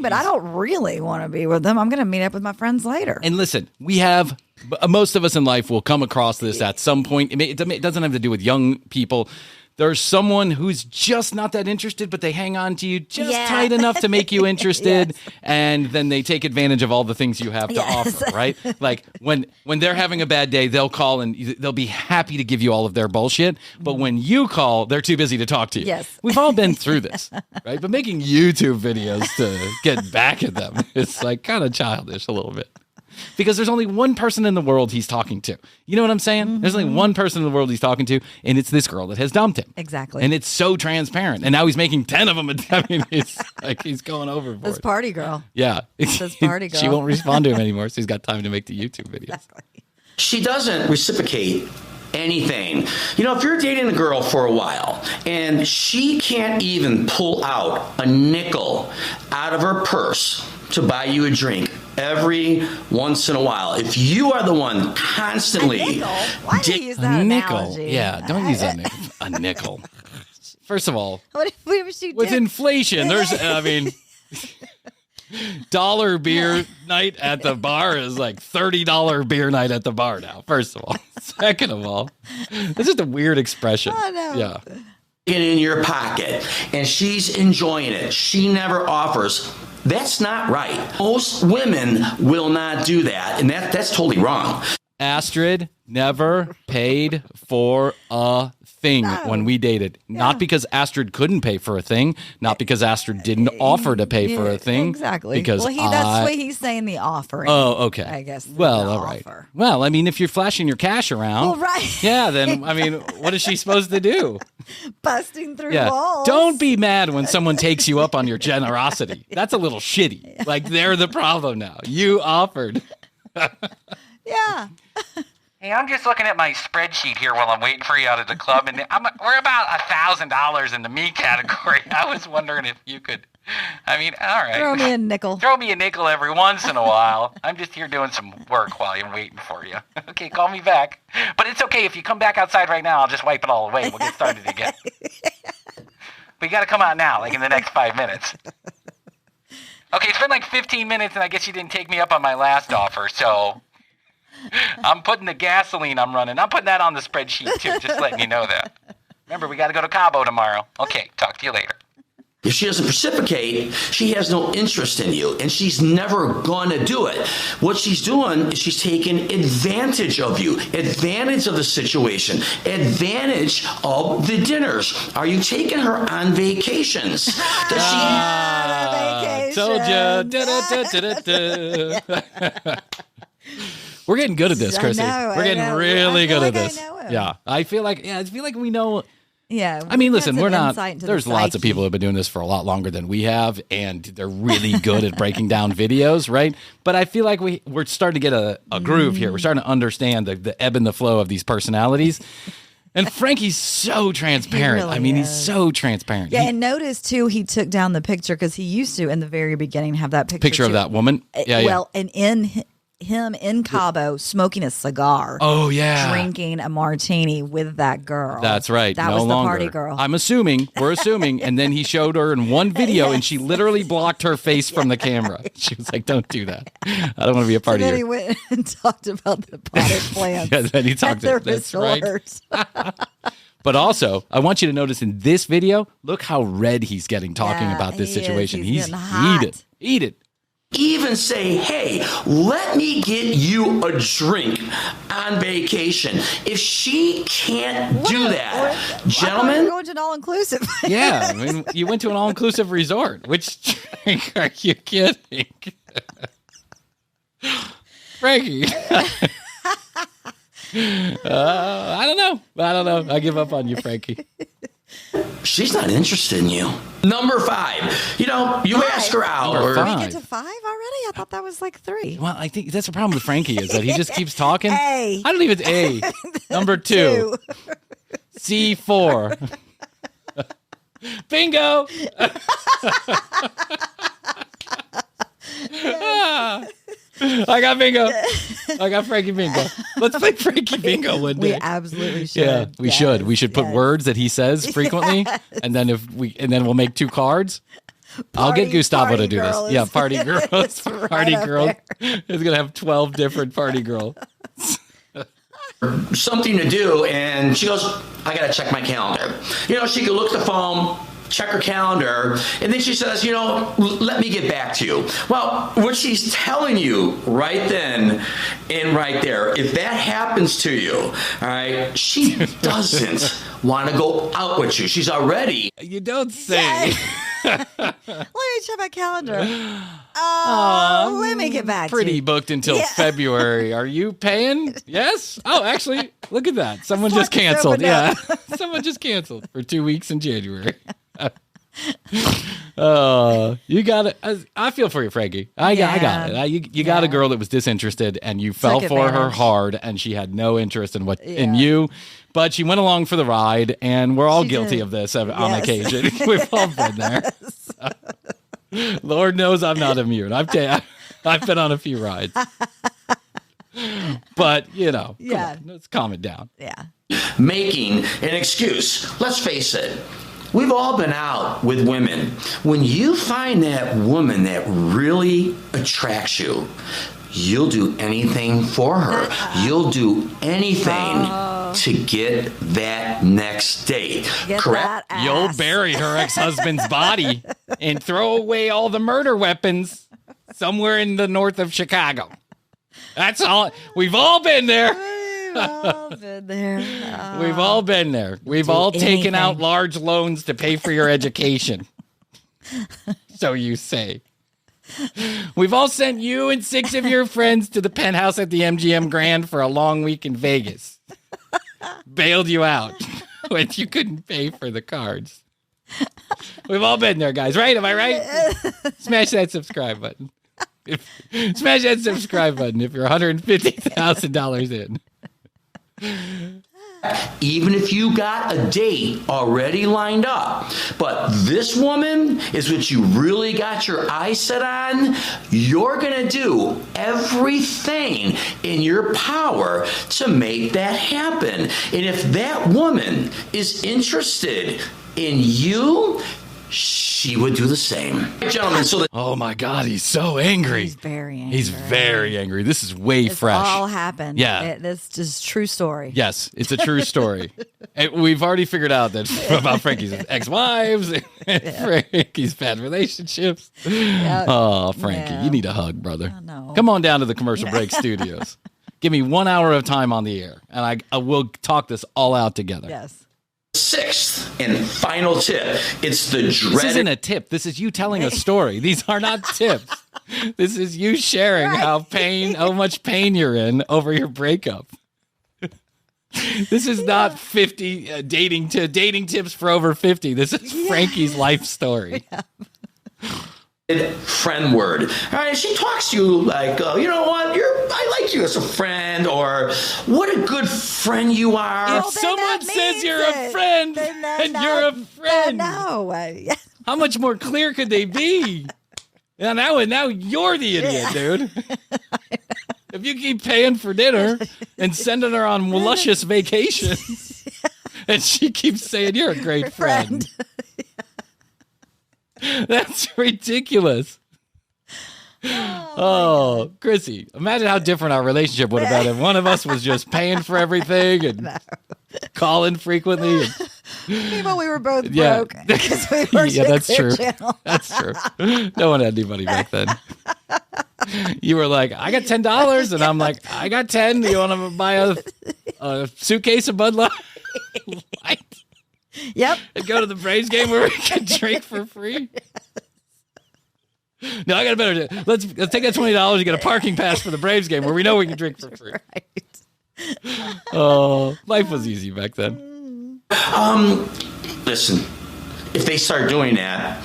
But I don't really want to be with him. I'm going to meet up with my friends later. And listen, most of us in life will come across this at some point. It doesn't have to do with young people. There's someone who's just not that interested, but they hang on to you just tight enough to make you interested, and then they take advantage of all the things you have to offer, right? Like when they're having a bad day, they'll call and they'll be happy to give you all of their bullshit, but when you call, they're too busy to talk to you. Yes. We've all been through this, right? But making YouTube videos to get back at them, it's like kind of childish a little bit. Because there's only one person in the world he's talking to. You know what I'm saying? Mm-hmm. There's only one person in the world he's talking to, and it's this girl that has dumped him. Exactly. And it's so transparent. And now he's making 10 of them. I mean, it's like he's going overboard. This party girl. Yeah. This party girl. She won't respond to him anymore, so he's got time to make the YouTube videos. Exactly. She doesn't reciprocate anything. You know, if you're dating a girl for a while and she can't even pull out a nickel out of her purse to buy you a drink every once in a while, if you are the one constantly... A nickel? Why do you use that nickel. analogy? Yeah, don't use a nickel. First of all, What if she with did? inflation, dollar beer night at the bar is like $30 beer night at the bar now, first of all. Second of all, it's just a weird expression. Oh, no. Yeah. it in your pocket and she's enjoying it. She never offers. That's not right. Most women will not do that, and that's totally wrong. Astrid never paid for a thing when we dated. Yeah. Not because Astrid couldn't pay for a thing, not because Astrid didn't offer to pay for a thing. Exactly. Because that's the way he's saying the offering. Oh, okay. I guess. Well, all right. Offer. Well, I mean, if you're flashing your cash around, well, right. Yeah, then I mean, what is she supposed to do? Busting through walls. Don't be mad when someone takes you up on your generosity. That's a little shitty. Like they're the problem now. You offered. Yeah. Hey, I'm just looking at my spreadsheet here while I'm waiting for you out at the club, and we're about $1,000 in the me category. I was wondering if you could, I mean, all right. Throw me a nickel. Throw me a nickel every once in a while. I'm just here doing some work while I'm waiting for you. Okay, call me back. But it's okay. If you come back outside right now, I'll just wipe it all away. We'll get started again. But you got to come out now, like in the next 5 minutes. Okay, it's been like 15 minutes, and I guess you didn't take me up on my last offer, so... I'm putting the gasoline I'm running. I'm putting that on the spreadsheet too, just letting you know that. Remember, we got to go to Cabo tomorrow. Okay, talk to you later. If she doesn't reciprocate, she has no interest in you, and she's never going to do it. What she's doing is she's taking advantage of you, advantage of the situation, advantage of the dinners. Are you taking her on vacations? Does she? Told you. We're getting good at this, Krissy. We're getting really good at this. Yeah, I feel like we know. Yeah. I mean, listen, we're not. There's lots of people who have been doing this for a lot longer than we have, and they're really good at breaking down videos, right? But I feel like we're starting to get a groove here. We're starting to understand the ebb and the flow of these personalities. And Frankie's so transparent. Really I mean, is. he's so transparent. Yeah, and notice too, he took down the picture because he used to in the very beginning have that picture of that woman. Yeah, well, and in him in Cabo smoking a cigar. Oh yeah, drinking a martini with that girl. That's right. That no was the longer. party girl. We're assuming, and then he showed her in one video, and she literally blocked her face from the camera. She was like, "Don't do that. I don't want to be a part of then you." he went and talked about the potted plants. Yeah, then he talked. That's right. But also, I want you to notice in this video, look how red he's getting talking about this situation. He's heated. Even say, hey, let me get you a drink on vacation. If she can't do that, gentlemen. We're going to an all-inclusive. Yeah, I mean, you went to an all-inclusive resort. Which drink are you kidding? Frankie. I don't know. I give up on you, Frankie. She's not interested in you. Number 5. You ask her out. Number 5. Did we get to 5 already? I thought that was like 3. Well, I think that's the problem with Frankie is that he just keeps talking. A. I don't even A. Number 2. C4. Bingo. I got bingo. I got Frankie bingo. Let's play Frankie bingo one day. We absolutely should. Yeah, we should. We should put words that he says frequently, and then we'll make 2 cards. I'll get Gustavo to do this. Yeah, party girls. Party girls. It's gonna have 12 different party girls. Something to do, and she goes, I gotta check my calendar. She could look at the phone, check her calendar, and then she says, let me get back to you. Well, what she's telling you right then and right there, if that happens to you, all right, she doesn't want to go out with you. She's already. You don't say. Let me check my calendar. Let me get back Pretty to you. booked until February. Are you paying? Yes? Oh, actually, look at that. Someone just canceled. Yeah. Someone just canceled for 2 weeks in January. You got it. I feel for you, Frankie. I got it. You got a girl that was disinterested, and you fell for her hard, and she had no interest in you. But she went along for the ride, and we're all guilty of this on occasion. We've all been there. Lord knows I'm not immune. I've been on a few rides. But, let's calm it down. Yeah. Making an excuse. Let's face it. We've all been out with women. When you find that woman that really attracts you, you'll do anything for her. You'll do anything to get that next date. Correct? You'll bury her ex-husband's body and throw away all the murder weapons somewhere in the north of Chicago. That's all. We've all been there. We've all been there. We've all taken out large loans to pay for your education. So you say. We've all sent you and 6 of your friends to the penthouse at the MGM Grand for a long week in Vegas. Bailed you out when you couldn't pay for the cards. We've all been there, guys, right? Am I right? Smash that subscribe button. Smash that subscribe button if you're $150,000 in. Even if you got a date already lined up, but this woman is what you really got your eyes set on, you're going to do everything in your power to make that happen. And if that woman is interested in you, she would do the same. Gentlemen, so Oh my God, he's so angry. He's very angry. He's very angry. This is way This fresh. all happened. Yeah. This is true story. Yes, it's a true story. And we've already figured out that about Frankie's ex-wives and Frankie's bad relationships. Oh, Frankie, Yeah. you need a hug, brother. I know. Come on down to the Commercial Break Studios. Give me 1 hour of time on the air, and I will talk this all out together. Yes. sixth and final tip. It's the This dreaded... isn't a tip. This is you telling a story. These are not tips. This is you sharing how much pain you're in over your breakup. This is not 50 dating tips for over 50. This is Frankie's life story. friend word. All right, she talks to you like, you know what? I like you as a friend, or what a good friend you are. If someone says you're a friend, and you're a friend, No. how much more clear could they be? Now you're the idiot, dude. If you keep paying for dinner and sending her on luscious vacations, and she keeps saying you're a great friend. That's ridiculous. Oh, Krissy, imagine how different our relationship would have been if one of us was just paying for everything and calling frequently. Well, we were both broke because we worked Yeah, that's at true. Clear Channel. That's true. No one had any money back then. You were like, I got $10, and I'm like, I got 10. Do you want to buy a suitcase of Bud Light? What? Yep. And go to the Braves game where we can drink for free? No, I got a better. Let's take that $20 and get a parking pass for the Braves game where we know we can drink for free. Right. Oh, life was easy back then. Listen, if they start doing that,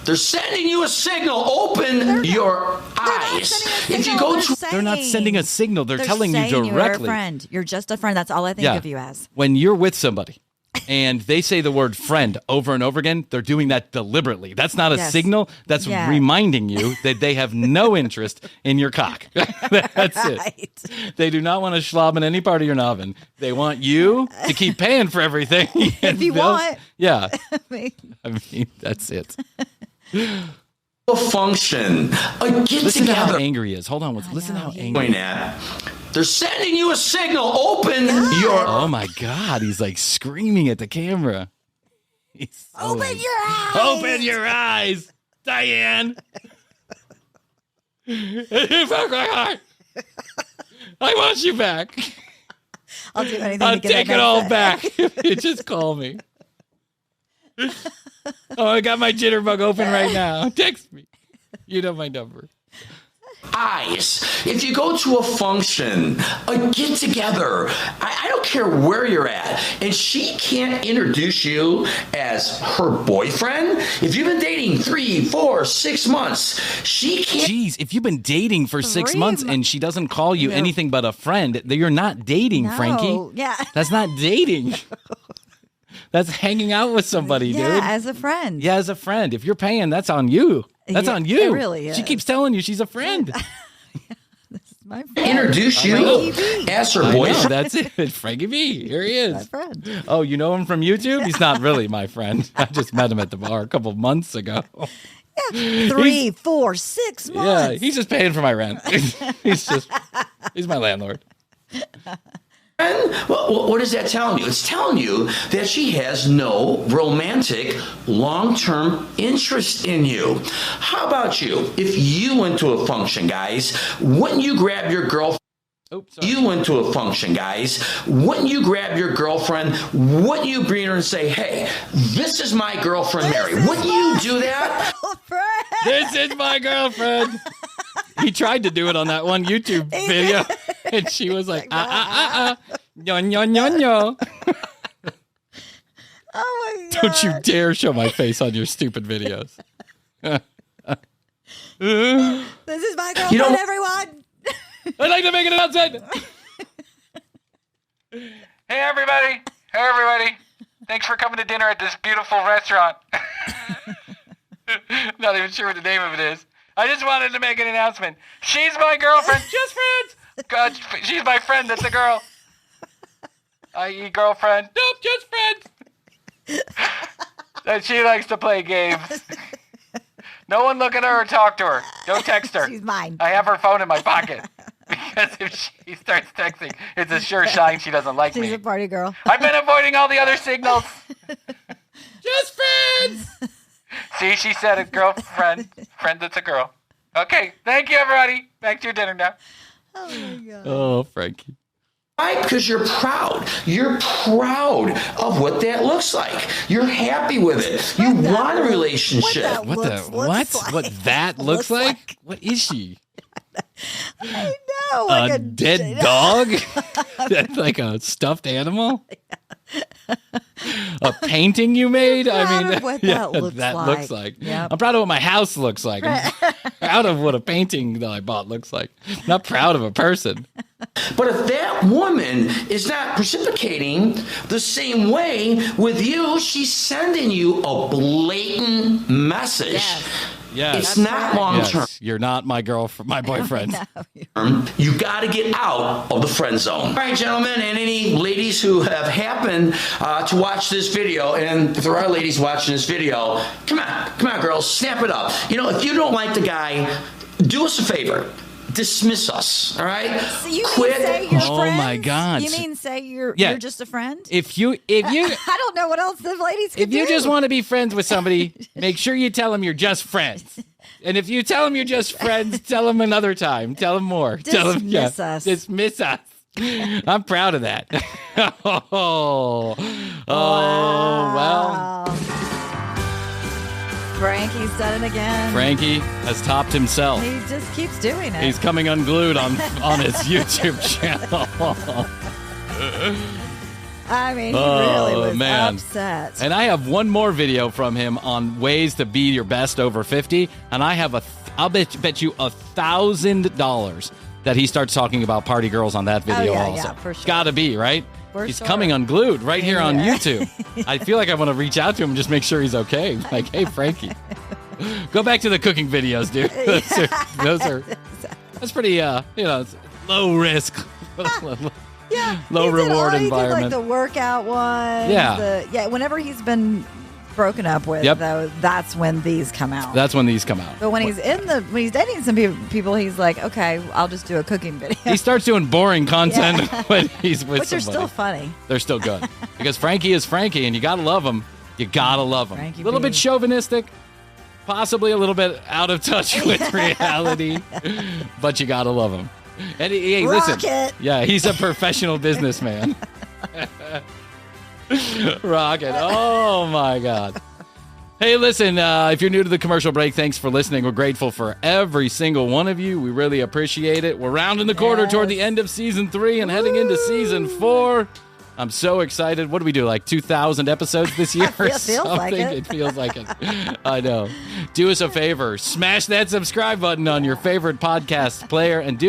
they're sending you a signal. Open your eyes. If you go to... They're not sending a signal. They're telling you saying directly. You're a friend. You're just a friend. That's all I think of you as. When you're with somebody and they say the word friend over and over again, they're doing that deliberately. That's not a signal. That's reminding you that they have no interest in your cock. That's it. They do not want to schlob in any part of your noggin. They want you to keep paying for everything. If you want. Yeah. I mean, that's it. a function, a get Listen to together. how angry he is. Hold on. Listen to how angry. They're sending you a signal. Open your... Oh my God. He's like screaming at the camera. open your eyes. Open your eyes, Diane. You broke my heart. I want you back. I'll do anything I'll to get take that it all back. back. You just call me. Oh, I got my jitterbug open right now. Text me. You know my number. Eyes. If you go to a function, a get together, I don't care where you're at, and she can't introduce you as her boyfriend. If you've been dating 3, 4, 6 months, she can't. Jeez, if you've been dating for 6 months and she doesn't call you anything but a friend, then you're not dating, Frankie. Yeah. That's not dating. That's hanging out with somebody, dude. Yeah, as a friend. Yeah, as a friend. If you're paying, that's on you. That's on you. It really is. She keeps telling you she's a friend. This is my friend. Introduce you as her boyfriend. That's it. Frankie B. Here he is. My friend. Oh, you know him from YouTube? He's not really my friend. I just met him at the bar a couple of months ago. 3, 4, 6 months. Yeah, he's just paying for my rent. He's my landlord. Well, what is that telling you? It's telling you that she has no romantic, long-term interest in you. How about you? If you went to a function, guys, wouldn't you grab your girlfriend? You went to a function, guys. Wouldn't you grab your girlfriend? Wouldn't you bring her and say, hey, this is my girlfriend, Mary? Wouldn't you do that? This is my girlfriend. He tried to do it on that one YouTube video, and she was like, no, no, no, no. Oh my God. Don't you dare show my face on your stupid videos. This is my girlfriend, everyone. I'd like to make an announcement. Hey, everybody. Hey, everybody. Thanks for coming to dinner at this beautiful restaurant. Not even sure what the name of it is. I just wanted to make an announcement. She's my girlfriend. Just friends. God, she's my friend. That's a girl. I.e. girlfriend. Nope, just friends. that she likes to play games. No one look at her or talk to her. Don't text her. She's mine. I have her phone in my pocket. Because if she starts texting, it's a sure sign she doesn't like me. She's a party girl. I've been avoiding all the other signals. Just friends. See, she said it, girlfriend. Friend that's a girl. Okay, thank you, everybody. Back to your dinner now. Oh, my God. Oh, Frankie. Why? Because you're proud. You're proud of what that looks like. You're happy with it. You want a relationship. What that looks like? What is she? I know. Like a dead dog? That's like a stuffed animal? A painting you made? I mean, what that looks like. Yep. I'm proud of what my house looks like. I'm proud of what a painting that I bought looks like. Not proud of a person. But if that woman is not reciprocating the same way with you, she's sending you a blatant message. Yes. It's not long term. Yes. You're not my girlfriend, my boyfriend. You got to get out of the friend zone. All right, gentlemen, and any ladies who have happened to watch this video, and if there are ladies watching this video, come on, girls, snap it up. You know, if you don't like the guy, do us a favor. Dismiss us, all right? So you Quit. mean say you're Oh, friends? my God. You mean say you're just a friend? If you I don't know what else the ladies can do. If you just want to be friends with somebody, make sure you tell them you're just friends. And if you tell them you're just friends, tell them another time. Tell them more. Dismiss us. Dismiss us. I'm proud of that. Wow. Well. Frankie's done it again. Frankie has topped himself. He just keeps doing it. He's coming unglued on his YouTube channel. I mean, he really was upset. And I have one more video from him on ways to be your best over 50. And I have I'll bet you $1,000 that he starts talking about party girls on that video also. Yeah, for sure. Gotta be, right? He's coming unglued right here on YouTube. I feel like I want to reach out to him and just make sure he's okay. Like, hey, Frankie, go back to the cooking videos, dude. That's pretty, low risk, low reward environment. Like the workout one. Yeah. Whenever he's been broken up with, though, that's when these come out. But when he's dating some people, he's like, okay, I'll just do a cooking video. He starts doing boring content when he's with Which somebody. are still funny. They're still good. Because Frankie is Frankie, and you gotta love him. You gotta love him. Frankie a little B. bit chauvinistic, possibly a little bit out of touch with reality, but you gotta love him. And hey, listen, he's a professional businessman. Rocket. Oh, my God. Hey, listen, if you're new to the commercial break, thanks for listening. We're grateful for every single one of you. We really appreciate it. We're rounding the corner toward the end of Season 3 and heading into Season 4. I'm so excited. What do we do, like 2,000 episodes this year or something? It feels like it. I know. Do us a favor. Smash that subscribe button on your favorite podcast player and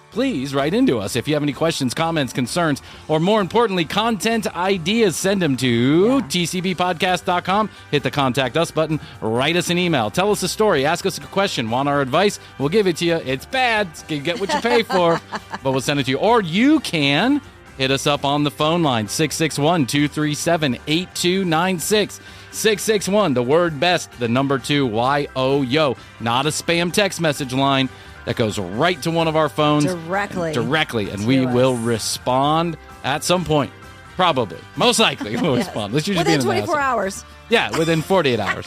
please write into us. If you have any questions, comments, concerns, or more importantly, content ideas, send them to tcbpodcast.com. Hit the contact us button. Write us an email. Tell us a story. Ask us a question. Want our advice? We'll give it to you. It's bad. You get what you pay for, but we'll send it to you. Or you can hit us up on the phone line, 661-237-8296. 661, the word best, the number 2, YO. Not a spam text message line. That goes right to one of our phones. Directly. And we will respond at some point. Probably. Most likely we'll respond. Let's usually within be 24 hours. Yeah, within 48 hours.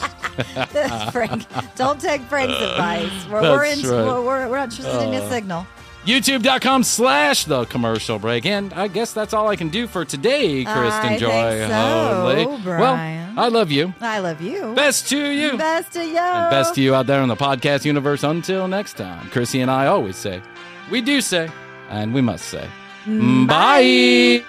Frank, don't take Frank's advice. We're not interested in your signal. YouTube.com/The Commercial Break. And I guess that's all I can do for today, Kristen Joy. Think so, Bryan. Well, I love you. I love you. Best to you. Best to you. And best to you out there in the podcast universe. Until next time, Krissy and I always say, we do say, and we must say, bye.